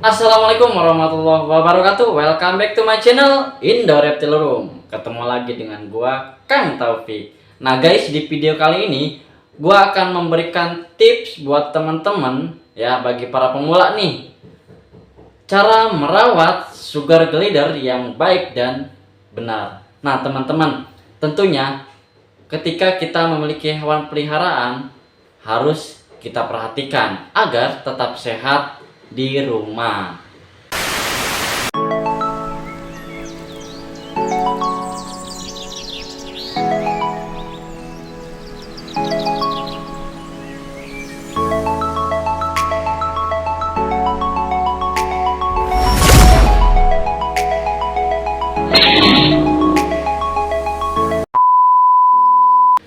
Assalamualaikum warahmatullahi wabarakatuh. Welcome back to my channel Indo Reptile Room. Ketemu lagi dengan gua Kang Taufik. Nah guys, di video kali ini gua akan memberikan tips buat teman-teman ya, bagi para pemula nih, cara merawat sugar glider yang baik dan benar. Nah teman-teman, tentunya ketika kita memiliki hewan peliharaan harus kita perhatikan agar tetap sehat di rumah.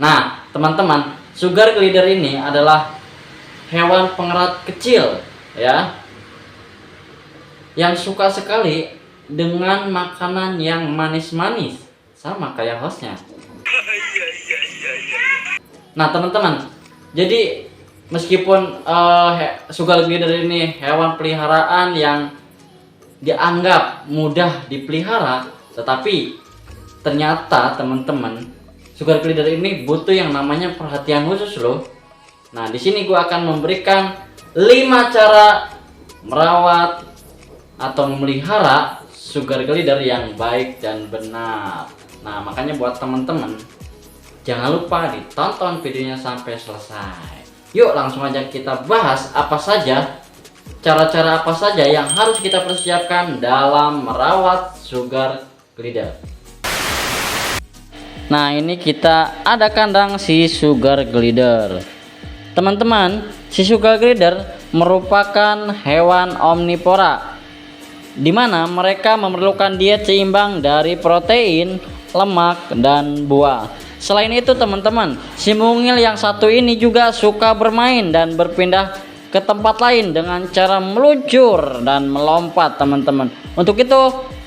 Nah, teman-teman, sugar glider ini adalah hewan pengerat kecil ya, yang suka sekali dengan makanan yang manis-manis, sama kayak hostnya. Nah teman-teman, jadi meskipun sugar glider ini hewan peliharaan yang dianggap mudah dipelihara, tetapi ternyata teman-teman, sugar glider ini butuh yang namanya perhatian khusus loh. Nah di sini gua akan memberikan 5 cara merawat atau memelihara sugar glider yang baik dan benar. Nah makanya buat teman-teman, jangan lupa ditonton videonya sampai selesai. Yuk langsung aja kita bahas apa saja, cara-cara apa saja yang harus kita persiapkan dalam merawat sugar glider. Nah ini kita ada kandang si sugar glider. Teman-teman, si sugar glider merupakan hewan omnivora, di mana mereka memerlukan diet seimbang dari protein, lemak, dan buah. Selain itu teman-teman, si mungil yang satu ini juga suka bermain dan berpindah ke tempat lain dengan cara meluncur dan melompat teman-teman. Untuk itu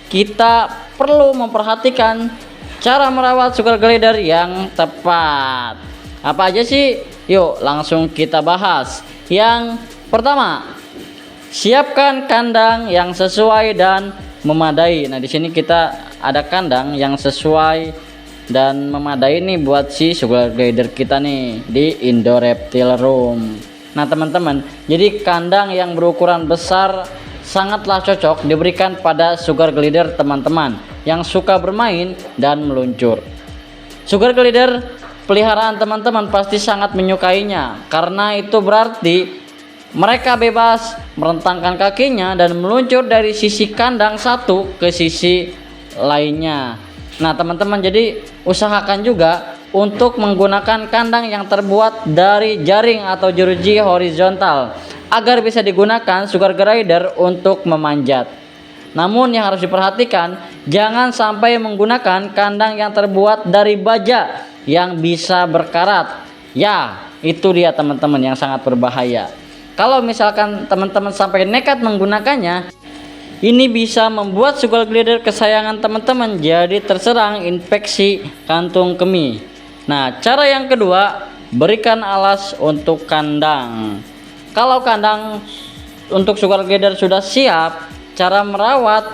kita perlu memperhatikan cara merawat sugar glider yang tepat. Apa aja sih? Yuk langsung kita bahas. Yang pertama, siapkan kandang yang sesuai dan memadai. Nah, di sini kita ada kandang yang sesuai dan memadai nih buat si sugar glider kita nih di Indo Reptile Room. Nah, teman-teman, jadi kandang yang berukuran besar sangatlah cocok diberikan pada sugar glider teman-teman yang suka bermain dan meluncur. Sugar glider peliharaan teman-teman pasti sangat menyukainya, karena itu berarti mereka bebas merentangkan kakinya dan meluncur dari sisi kandang satu ke sisi lainnya. Nah teman-teman, jadi usahakan juga untuk menggunakan kandang yang terbuat dari jaring atau jeruji horizontal agar bisa digunakan sugar glider untuk memanjat. Namun yang harus diperhatikan, jangan sampai menggunakan kandang yang terbuat dari baja yang bisa berkarat. Ya, itu dia teman-teman yang sangat berbahaya. Kalau misalkan teman-teman sampai nekat menggunakannya, ini bisa membuat sugar glider kesayangan teman-teman jadi terserang infeksi kantung kemih. Nah, cara yang kedua, berikan alas untuk kandang. Kalau kandang untuk sugar glider sudah siap, cara merawat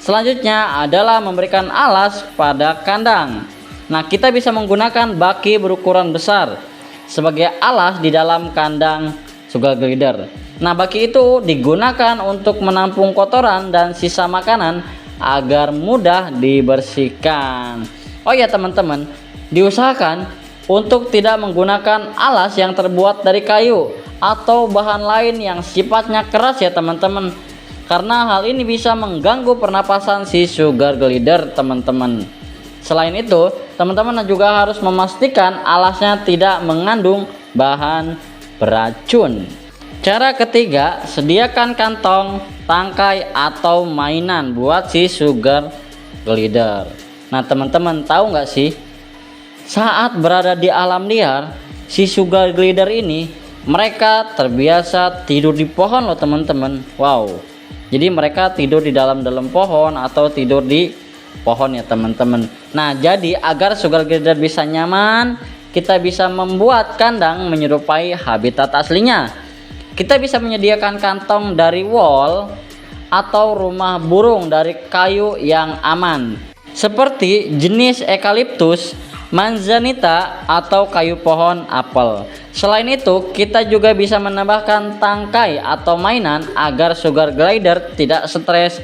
selanjutnya adalah memberikan alas pada kandang. Nah, kita bisa menggunakan baki berukuran besar sebagai alas di dalam kandang sugar glider. Nah, baki itu digunakan untuk menampung kotoran dan sisa makanan agar mudah dibersihkan. Oh ya teman-teman, diusahakan untuk tidak menggunakan alas yang terbuat dari kayu atau bahan lain yang sifatnya keras ya teman-teman, karena hal ini bisa mengganggu pernapasan si sugar glider teman-teman. Selain itu, teman-teman juga harus memastikan alasnya tidak mengandung bahan beracun. Cara ketiga, sediakan kantong, tangkai, atau mainan buat si sugar glider. Nah teman-teman tahu nggak sih, saat berada di alam liar, si sugar glider ini mereka terbiasa tidur di pohon loh teman-teman. Wow, jadi mereka tidur di dalam pohon atau tidur di pohon ya teman-teman. Nah jadi agar sugar glider bisa nyaman, kita bisa membuat kandang menyerupai habitat aslinya. Kita bisa menyediakan kantong dari wol atau rumah burung dari kayu yang aman, seperti jenis eukaliptus, manzanita, atau kayu pohon apel. Selain itu, kita juga bisa menambahkan tangkai atau mainan agar sugar glider tidak stres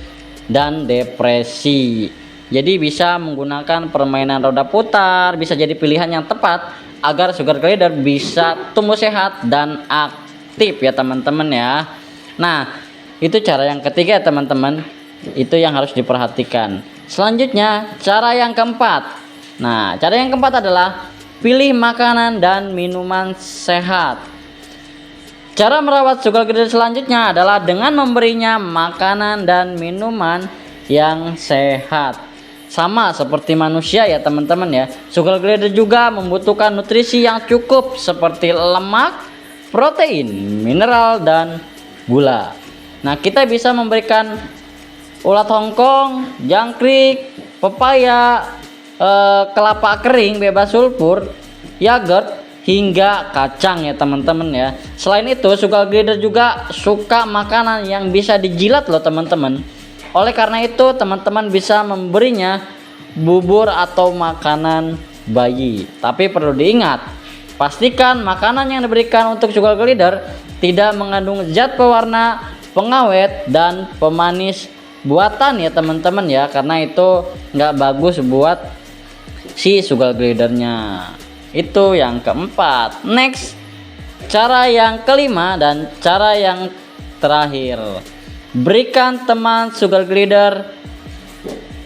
dan depresi. Jadi bisa menggunakan permainan roda putar, bisa jadi pilihan yang tepat agar sugar glider bisa tumbuh sehat dan aktif ya teman-teman ya. Nah, itu cara yang ketiga ya teman-teman, itu yang harus diperhatikan. Selanjutnya, cara yang keempat. Nah, cara yang keempat adalah pilih makanan dan minuman sehat. Cara merawat sugar glider selanjutnya adalah dengan memberinya makanan dan minuman yang sehat. Sama seperti manusia ya teman-teman ya, sugar glider juga membutuhkan nutrisi yang cukup seperti lemak, protein, mineral, dan gula. Nah, kita bisa memberikan ulat hongkong, jangkrik, pepaya, kelapa kering bebas sulfur, yogurt, hingga kacang ya teman-teman ya. Selain itu, sugar glider juga suka makanan yang bisa dijilat loh teman-teman. Oleh karena itu, teman-teman bisa memberinya bubur atau makanan bayi. Tapi perlu diingat, pastikan makanan yang diberikan untuk sugar glider tidak mengandung zat pewarna, pengawet, dan pemanis buatan ya teman-teman ya, karena itu nggak bagus buat si sugar glidernya. Itu yang keempat. Next, cara yang kelima dan cara yang terakhir, berikan teman sugar glider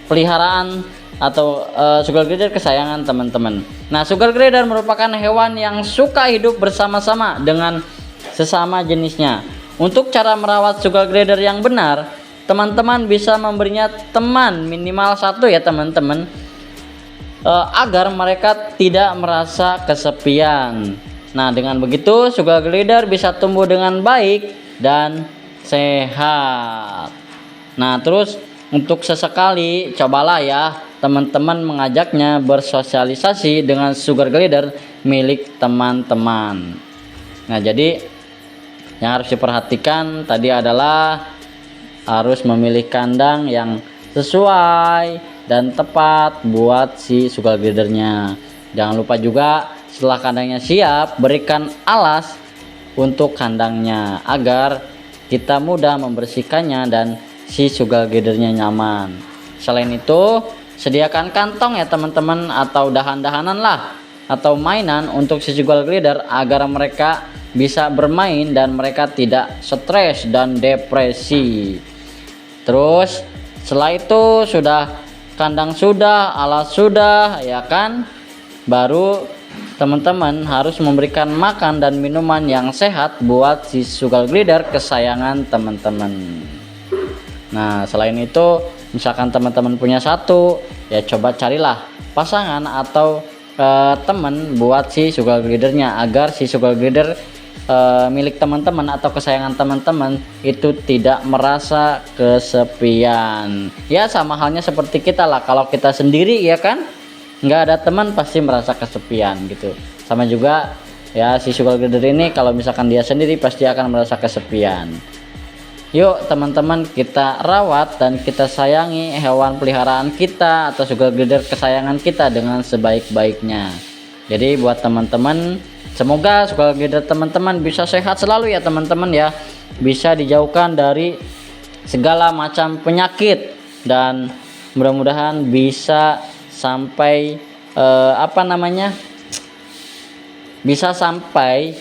peliharaan atau sugar glider kesayangan teman-teman. Nah, sugar glider merupakan hewan yang suka hidup bersama-sama dengan sesama jenisnya. Untuk cara merawat sugar glider yang benar, teman-teman bisa memberinya teman minimal satu ya teman-teman, agar mereka tidak merasa kesepian. Nah, dengan begitu sugar glider bisa tumbuh dengan baik dan sehat. Nah, terus untuk sesekali cobalah ya teman-teman mengajaknya bersosialisasi dengan sugar glider milik teman-teman. Nah, jadi yang harus diperhatikan tadi adalah harus memilih kandang yang sesuai dan tepat buat si sugar glidernya. Jangan lupa juga setelah kandangnya siap, berikan alas untuk kandangnya agar kita mudah membersihkannya dan si sugar glidernya nyaman. Selain itu, sediakan kantong ya teman-teman atau dahan-dahanan lah atau mainan untuk si sugar glider agar mereka bisa bermain dan mereka tidak stres dan depresi. Terus setelah itu sudah kandang sudah, alas sudah ya kan, baru teman-teman harus memberikan makan dan minuman yang sehat buat si sugar glider kesayangan teman-teman. Nah, selain itu misalkan teman-teman punya satu, ya coba carilah pasangan atau teman buat si sugar glidernya agar si sugar glider milik teman-teman atau kesayangan teman-teman itu tidak merasa kesepian. Ya sama halnya seperti kita lah, kalau kita sendiri ya kan nggak ada teman pasti merasa kesepian gitu. Sama juga ya si sugar glider ini kalau misalkan dia sendiri pasti akan merasa kesepian. Yuk teman-teman, kita rawat dan kita sayangi hewan peliharaan kita atau sugar glider kesayangan kita dengan sebaik-baiknya. Jadi buat teman-teman, semoga sugar glider teman-teman bisa sehat selalu ya teman-teman ya, bisa dijauhkan dari segala macam penyakit dan mudah-mudahan bisa sampai bisa sampai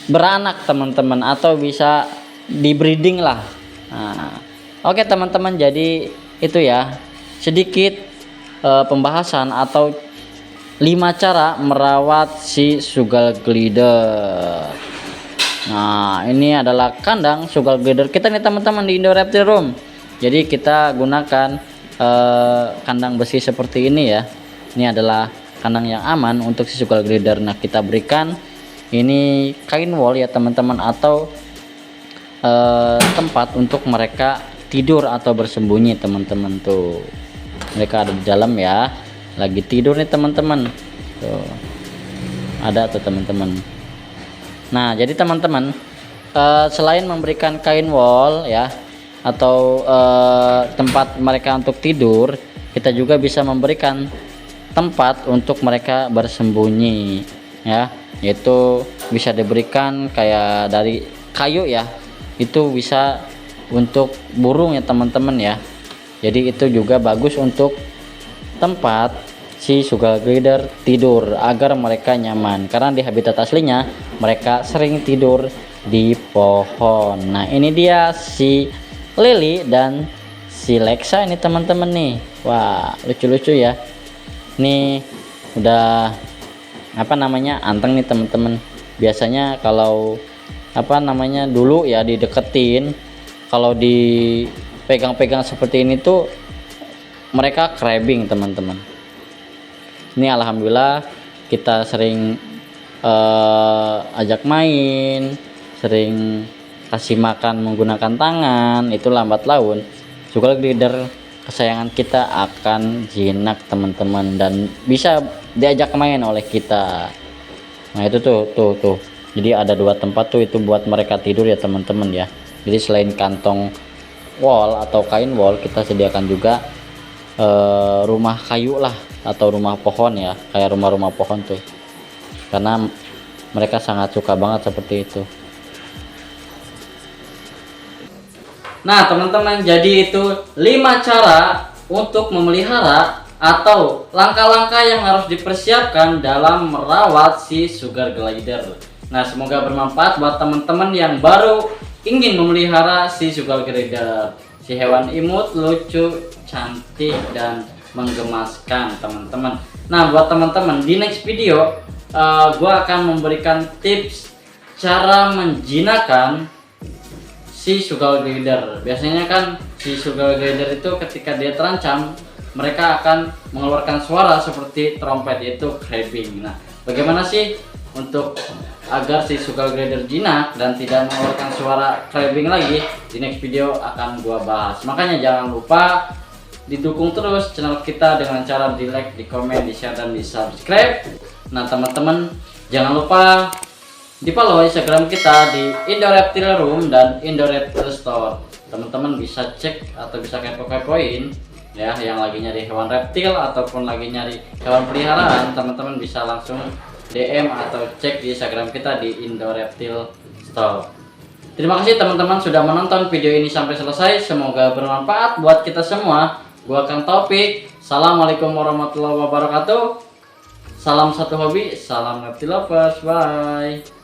beranak teman-teman atau bisa di breeding lah. Nah, oke teman-teman, jadi itu ya sedikit pembahasan atau 5 cara merawat si sugar glider. Nah, ini adalah kandang sugar glider kita nih teman-teman di Indo Reptile Room. Jadi kita gunakan kandang besi seperti ini ya. Ini adalah kandang yang aman untuk si sugar glider. Nah, kita berikan ini kain wol ya teman-teman, atau tempat untuk mereka tidur atau bersembunyi teman-teman. Tuh mereka ada di dalam ya, lagi tidur nih teman-teman. Tuh ada tuh teman-teman. Nah, jadi teman-teman selain memberikan kain wol ya, atau tempat mereka untuk tidur, kita juga bisa memberikan tempat untuk mereka bersembunyi ya, yaitu bisa diberikan kayak dari kayu ya, itu bisa untuk burung ya teman-teman ya. Jadi itu juga bagus untuk tempat si sugar glider tidur agar mereka nyaman, karena di habitat aslinya mereka sering tidur di pohon. Nah ini dia si Lily dan si Lexa ini teman-teman nih. Wah lucu-lucu ya, nih udah apa namanya anteng nih teman-teman. Biasanya kalau apa namanya dulu ya dideketin, kalau dipegang-pegang seperti ini tuh mereka craving teman-teman. Ini alhamdulillah kita sering ajak main, sering kasih makan menggunakan tangan, itu lambat laun sugar glider kesayangan kita akan jinak teman-teman, dan bisa diajak main oleh kita. Nah itu tuh jadi ada dua tempat tuh itu buat mereka tidur ya teman-teman ya. Jadi selain kantong wall atau kain wall, kita sediakan juga rumah kayu lah atau rumah pohon ya, kayak rumah-rumah pohon tuh, karena mereka sangat suka banget seperti itu. Nah teman-teman, jadi itu 5 cara untuk memelihara atau langkah-langkah yang harus dipersiapkan dalam merawat si sugar glider. Nah semoga bermanfaat buat teman-teman yang baru ingin memelihara si sugar glider, si hewan imut, lucu, cantik, dan menggemaskan teman-teman. Nah buat teman-teman, di next video gua akan memberikan tips cara menjinakkan si sugar glider. Biasanya kan si sugar glider itu ketika dia terancam, mereka akan mengeluarkan suara seperti trompet, yaitu craving. Nah bagaimana sih untuk agar si sugar glider jinak dan tidak mengeluarkan suara craving lagi? Di next video akan gua bahas. Makanya jangan lupa didukung terus channel kita dengan cara di like, di komen, di share, dan di subscribe. Nah teman-teman jangan lupa di follow Instagram kita di Indo Reptile Room dan Indo Reptile Store. Teman-teman bisa cek atau bisa kepo-kepoin ya, yang lagi nyari hewan reptil ataupun lagi nyari hewan peliharaan, teman-teman bisa langsung DM atau cek di Instagram kita di Indo Reptile Store. Terima kasih teman-teman sudah menonton video ini sampai selesai. Semoga bermanfaat buat kita semua. Gua Kang Taufik. Assalamualaikum warahmatullahi wabarakatuh. Salam satu hobi, salam reptil lovers. Bye.